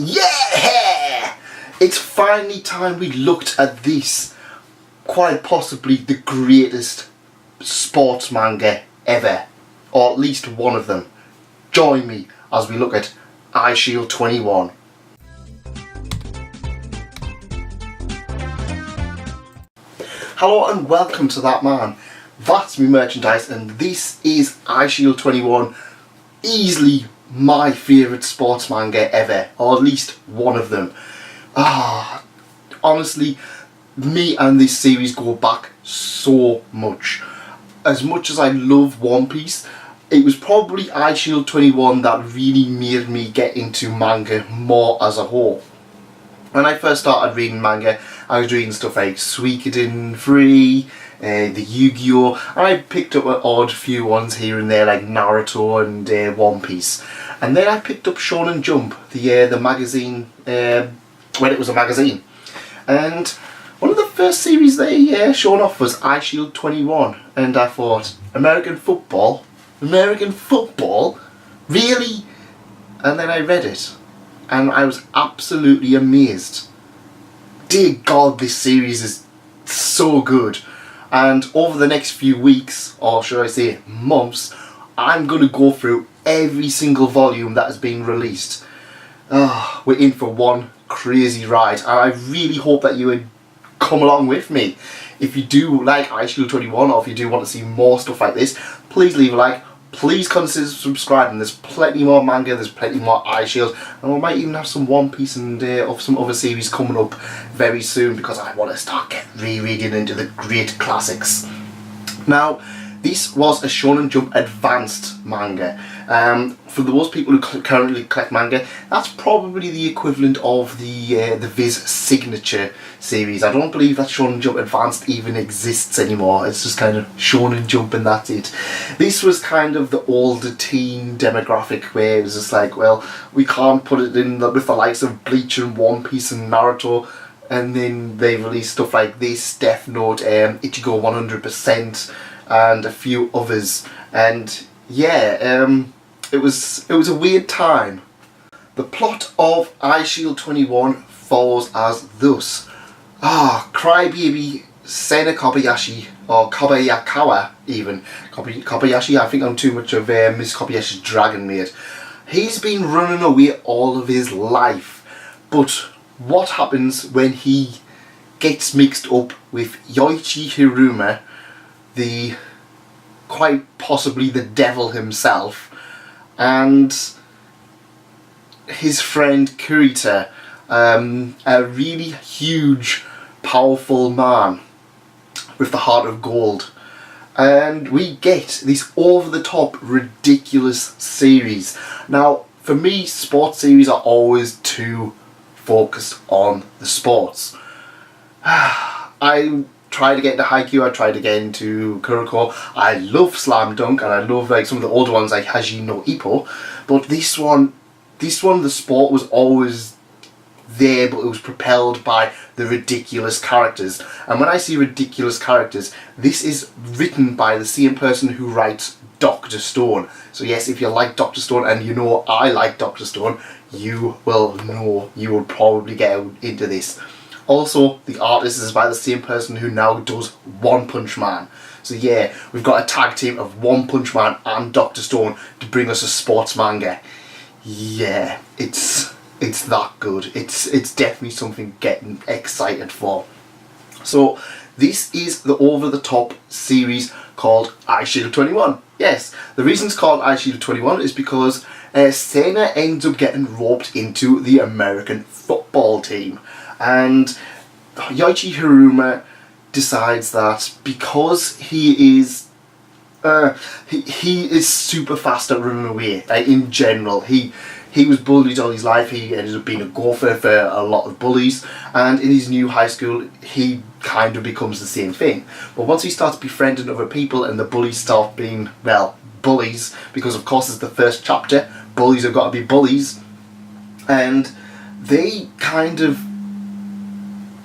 Yeah! It's finally time we looked at this, quite possibly the greatest sports manga ever, or at least one of them. Join me as we look at Eyeshield 21. Hello and welcome to That Man. That's me merchandise, and this is Eyeshield 21, easily my favourite sports manga ever, or at least one of them. Honestly, me and this series go back so much. As much as I love One Piece, it was probably Eyeshield 21 that really made me get into manga more as a whole. When I first started reading manga, I was reading stuff like Suikoden 3, the Yu-Gi-Oh! And I picked up an odd few ones here and there like Naruto and One Piece. And then I picked up Shonen Jump, the magazine, when it was a magazine. And one of the first series they shown off was Eyeshield 21. And I thought, American football? American football? Really? And then I read it. And I was absolutely amazed. Dear God, this series is so good. And over the next few weeks, or should I say months, I'm going to go through every single volume that has been released. We're in for one crazy ride, and I really hope that you would come along with me. If you do like Eyeshield 21, or if you do want to see more stuff like this, please leave a like. Please consider subscribing. There's plenty more manga, there's plenty more Eyeshield, and we might even have some One Piece and of some other series coming up very soon, because I want to start rereading into the great classics. Now, this was a Shonen Jump Advanced manga. For those people who currently collect manga, that's probably the equivalent of the Viz Signature series. I don't believe that Shonen Jump Advanced even exists anymore. It's just kind of Shonen Jump and that's it. This was kind of the older teen demographic, where it was just like, well, we can't put it in with the likes of Bleach and One Piece and Naruto. And then they released stuff like this, Death Note, Ichigo 100%, and a few others. And yeah, it was a weird time. The plot of Eyeshield 21 follows as thus. Crybaby Sena Kobayashi, or Kobayakawa even. Kobayashi, I think I'm too much of Miss Kobayashi's dragon maid. He's been running away all of his life. But what happens when he gets mixed up with Yoichi Hiruma, the quite possibly the devil himself, and his friend Kurita, a really huge, powerful man with the heart of gold. And we get this over-the-top, ridiculous series. Now, for me, sports series are always too focused on the sports. I tried to get into Haikyuu, I tried to get into Kuroko. I love Slam Dunk, and I love like some of the older ones like Hajime no Ippo. But this one, the sport was always there, but it was propelled by the ridiculous characters. And when I see ridiculous characters, this is written by the same person who writes Dr. Stone. So yes, if you like Dr. Stone, and you know I like Dr. Stone, you will know, you will probably get into this. Also, the artist is by the same person who now does One Punch Man. So yeah, we've got a tag team of One Punch Man and Dr. Stone to bring us a sports manga. Yeah, it's that good. It's definitely something getting excited for. So this is the over-the-top series called Eyeshield 21. Yes, the reason it's called Eyeshield 21 is because Sena ends up getting roped into the American football team. And Yoichi Hiruma decides that because he is super fast at running away. In general, he was bullied all his life. He ended up being a gopher for a lot of bullies, and in his new high school he kind of becomes the same thing. But once he starts befriending other people and the bullies start being, well, bullies, because of course it's the first chapter, bullies have got to be bullies, and they kind of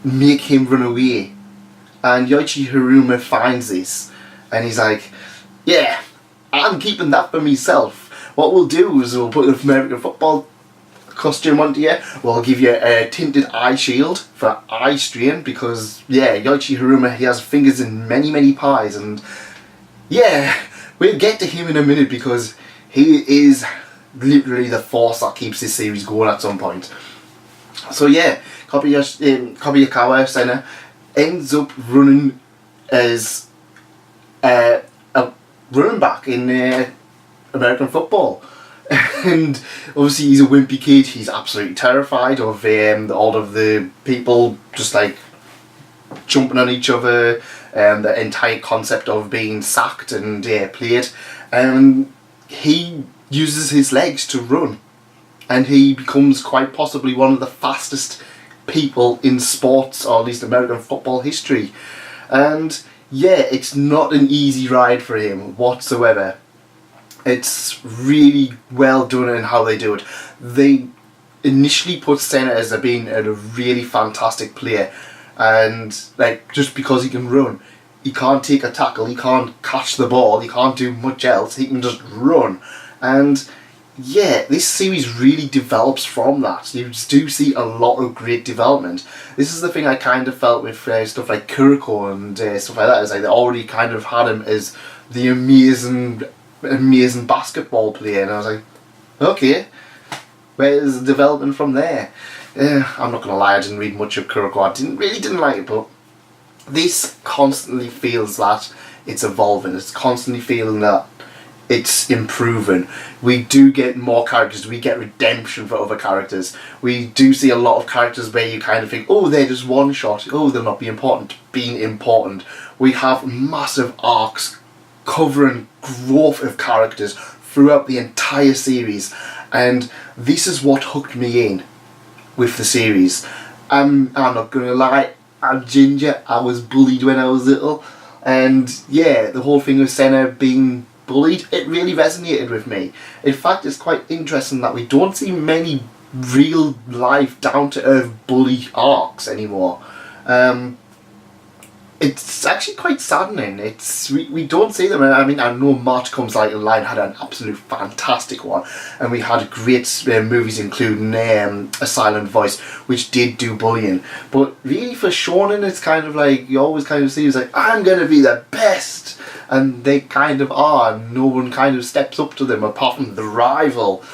make him run away. And Yoichi Hiruma finds this, and he's like, yeah, I'm keeping that for myself. What we'll do is we'll put an American football costume onto you. We'll give you a tinted eye shield for eye strain, because yeah, Yoichi Hiruma, he has fingers in many, many pies, and yeah, we'll get to him in a minute because he is literally the force that keeps this series going at some point. So yeah, Kobayakawa Senna ends up running as a running back in American football. And obviously he's a wimpy kid. He's absolutely terrified of all of the people just like jumping on each other, the entire concept of being sacked and played. He uses his legs to run, and he becomes quite possibly one of the fastest people in sports, or at least American football history. And yeah, it's not an easy ride for him whatsoever. It's really well done in how they do it. They initially put Senna as being a really fantastic player, and like, just because he can run, he can't take a tackle, he can't catch the ball, he can't do much else, he can just run. And yeah, this series really develops from that. You do see a lot of great development. This is the thing I kind of felt with stuff like Kuroko and stuff like that. Is like they already kind of had him as the amazing basketball player, and I was like, okay, where's the development from there? I'm not gonna lie, I didn't read much of Kuroko. I didn't like it, but this constantly feels that it's evolving. It's constantly feeling that it's improving. We do get more characters, we get redemption for other characters. We do see a lot of characters where you kind of think, oh, they're just one shot, oh, they'll not be important, being important. We have massive arcs covering growth of characters throughout the entire series, and this is what hooked me in with the series. I'm not gonna lie, I'm ginger, I was bullied when I was little, and yeah, the whole thing of Senna being bullied, it really resonated with me. In fact, it's quite interesting that we don't see many real life down to earth bully arcs anymore. It's actually quite saddening. We don't see them. I mean, I know March Comes Like a Lion had an absolute fantastic one, and we had great movies including A Silent Voice, which did do bullying. But really for shonen, it's kind of like, you always kind of see it's like, I'm gonna be the best, and they kind of are, and no one kind of steps up to them apart from the rival.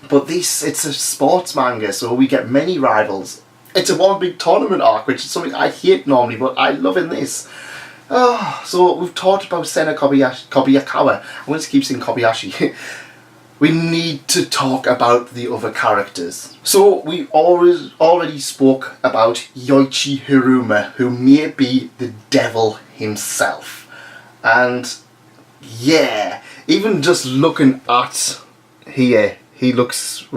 But it's a sports manga, so we get many rivals. It's a one big tournament arc, which is something I hate normally, but I love in this. So we've talked about Senna Kobayakawa. I'm going to keep saying Kobayashi. We need to talk about the other characters. So we already spoke about Yoichi Hiruma, who may be the devil himself. And yeah, even just looking at here, he looks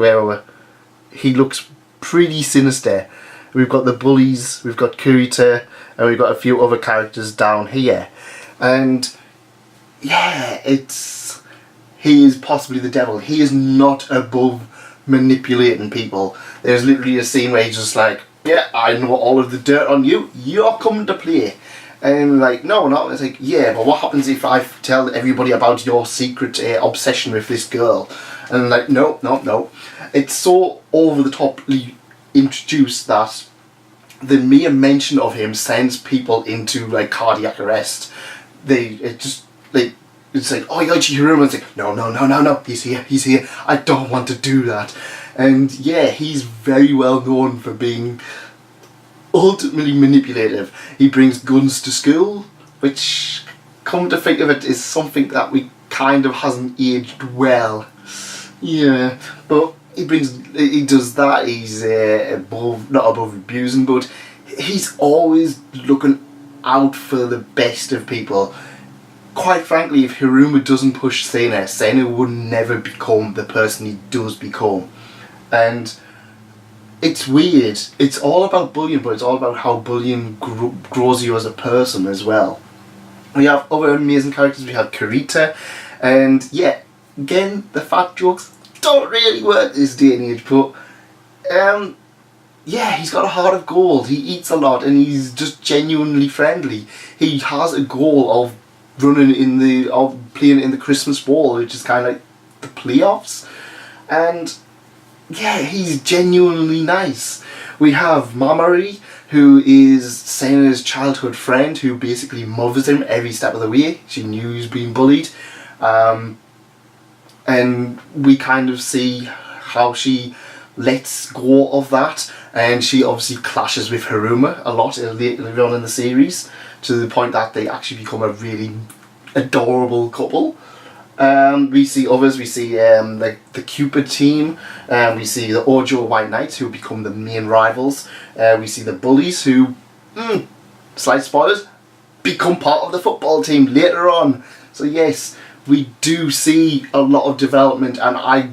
pretty sinister. We've got the bullies, we've got Kurita, and we've got a few other characters down here. And yeah, he is possibly the devil. He is not above manipulating people. There's literally a scene where he's just like, yeah, I know all of the dirt on you, you're coming to play. And like, no, not. It's like, yeah, but what happens if I tell everybody about your secret obsession with this girl? And like, no. It's so over the toply introduced that the mere mention of him sends people into like cardiac arrest. It's like, oh, Yoichi Hiruma, it's like, no, he's here, I don't want to do that. And yeah, he's very well known for being ultimately manipulative. He brings guns to school, which, come to think of it, is something that we kind of hasn't aged well. Yeah, but he does that. He's not above abusing, but he's always looking out for the best of people. Quite frankly, if Hiruma doesn't push Senna would never become the person he does become. And it's weird. It's all about bullying, but it's all about how bullying grows you as a person as well. We have other amazing characters. We have Kurita, and yeah, again, the fat jokes don't really work this day and age, but yeah, he's got a heart of gold. He eats a lot, and he's just genuinely friendly. He has a goal of playing in the Christmas Bowl, which is kind of like the playoffs, and yeah, he's genuinely nice. We have Mamori, who is Sena's childhood friend, who basically mothers him every step of the way. She knew he was being bullied. And we kind of see how she lets go of that, and she obviously clashes with Haruma a lot later on in the series, to the point that they actually become a really adorable couple. We see others, we see the Cupid team, we see the Ojo White Knights, who become the main rivals. We see the bullies, who, slight spoilers, become part of the football team later on. So yes, we do see a lot of development, and I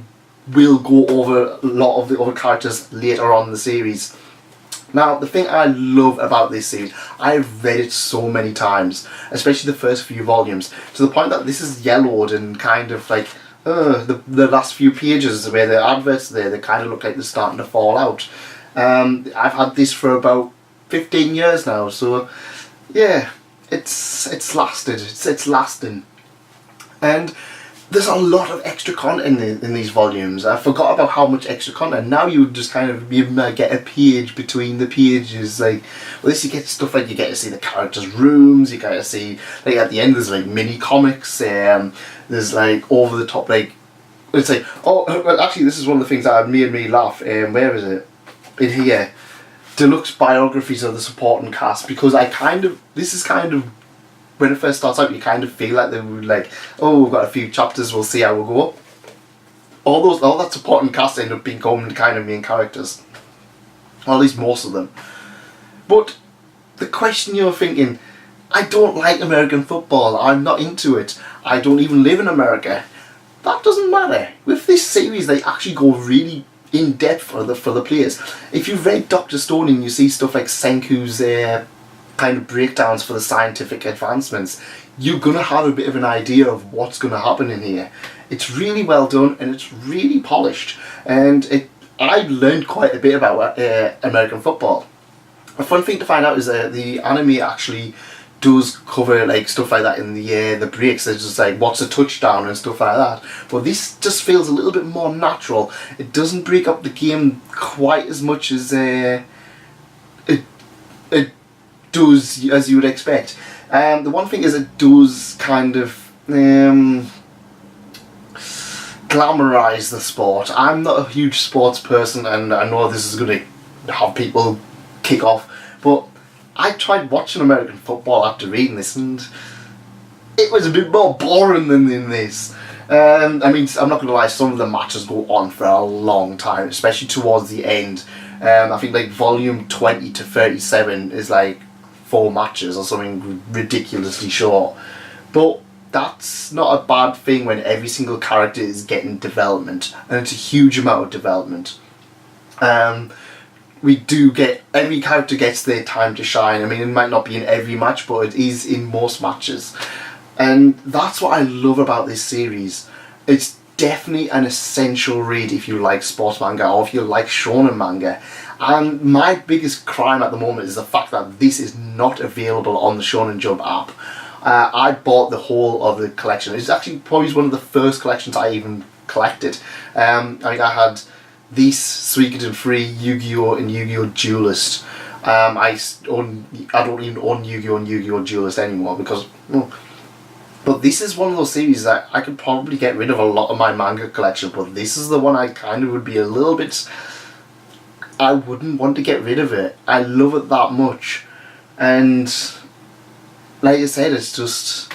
will go over a lot of the other characters later on in the series. Now, the thing I love about this series, I've read it so many times, especially the first few volumes, to the point that this is yellowed and kind of like, the last few pages where the adverts there, they kind of look like they're starting to fall out. I've had this for about 15 years now, so yeah, it's lasted, it's lasting. And there's a lot of extra content in these volumes. I forgot about how much extra content. Now you just kind of get a page between the pages. Like, well, this you get stuff like you get to see the characters' rooms. You get to see, like, at the end there's like mini comics. There's like over the top, like, it's like, oh well, actually this is one of the things that made me laugh. Where is it? In here, deluxe biographies of the supporting cast, because this is kind of, when it first starts out, you kind of feel like they were like, oh, we've got a few chapters, we'll see how we'll go. All that supporting cast end up becoming kind of main characters, or at least most of them. But the question you're thinking, I don't like American football, I'm not into it, I don't even live in America. That doesn't matter. With this series, they actually go really in depth for the players. If you've read Dr. Stone and you see stuff like Senku's kind of breakdowns for the scientific advancements, you're going to have a bit of an idea of what's going to happen in here. It's really well done, and it's really polished, and I learned quite a bit about American football. A fun thing to find out is that the anime actually does cover like stuff like that in the breaks. There's just like, what's a touchdown and stuff like that, but this just feels a little bit more natural. It doesn't break up the game quite as much as it does, as you would expect. The one thing is, it does kind of glamorize the sport. I'm not a huge sports person, and I know this is going to have people kick off, but I tried watching American football after reading this, and it was a bit more boring than in this. I mean, I'm not going to lie, some of the matches go on for a long time, especially towards the end. I think like volume 20 to 37 is like 4 matches or something ridiculously short, but that's not a bad thing when every single character is getting development, and it's a huge amount of development. We do get, every character gets their time to shine. I mean, it might not be in every match, but it is in most matches, and that's what I love about this series. It's definitely an essential read if you like sports manga, or if you like shonen manga. And my biggest crime at the moment is the fact that this is not available on the Shonen Jump app. I bought the whole of the collection. It's actually probably one of the first collections I even collected. I think I had this, Suikoden 3, Yu-Gi-Oh! And Yu-Gi-Oh! Duelist. I don't even own Yu-Gi-Oh! And Yu-Gi-Oh! Duelist anymore, because... But this is one of those series that I could probably get rid of a lot of my manga collection, but this is the one I kind of would be a little bit... I wouldn't want to get rid of it. I love it that much. And like I said, it's just...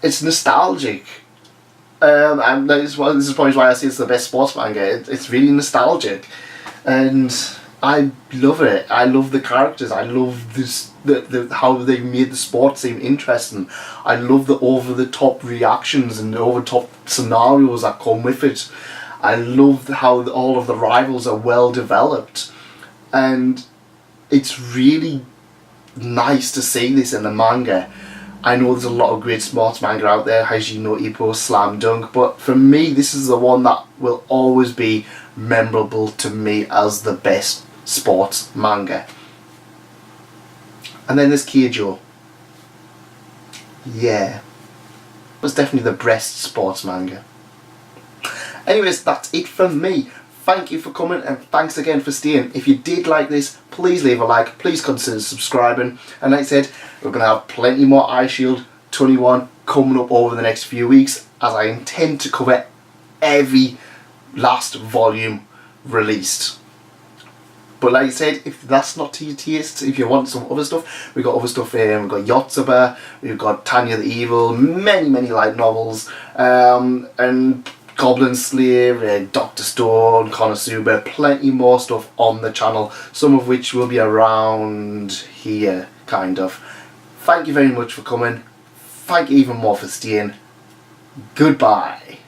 it's nostalgic. And this is probably why I say it's the best sports manga. It's really nostalgic. And I love it. I love the characters. I love this, how they made the sport seem interesting. I love the over-the-top reactions and the over-the-top scenarios that come with it. I love how all of the rivals are well developed, and it's really nice to see this in the manga. I know there's a lot of great sports manga out there, Hajime no Ippo, Slam Dunk, but for me this is the one that will always be memorable to me as the best sports manga. And then there's Keijo. Yeah, it was definitely the best sports manga. Anyways, that's it from me. thank you for coming, and thanks again for staying. If you did like this, please leave a like, please consider subscribing, and like I said, we're going to have plenty more Eyeshield 21 coming up over the next few weeks, as I intend to cover every last volume released. But like I said, if that's not to your taste, if you want some other stuff, we've got other stuff here. We've got Yotsuba, we've got Tanya the Evil, many light novels, and Goblin Slayer, Dr. Stone, Konosuba, plenty more stuff on the channel, some of which will be around here, kind of. Thank you very much for coming. Thank you even more for staying. Goodbye.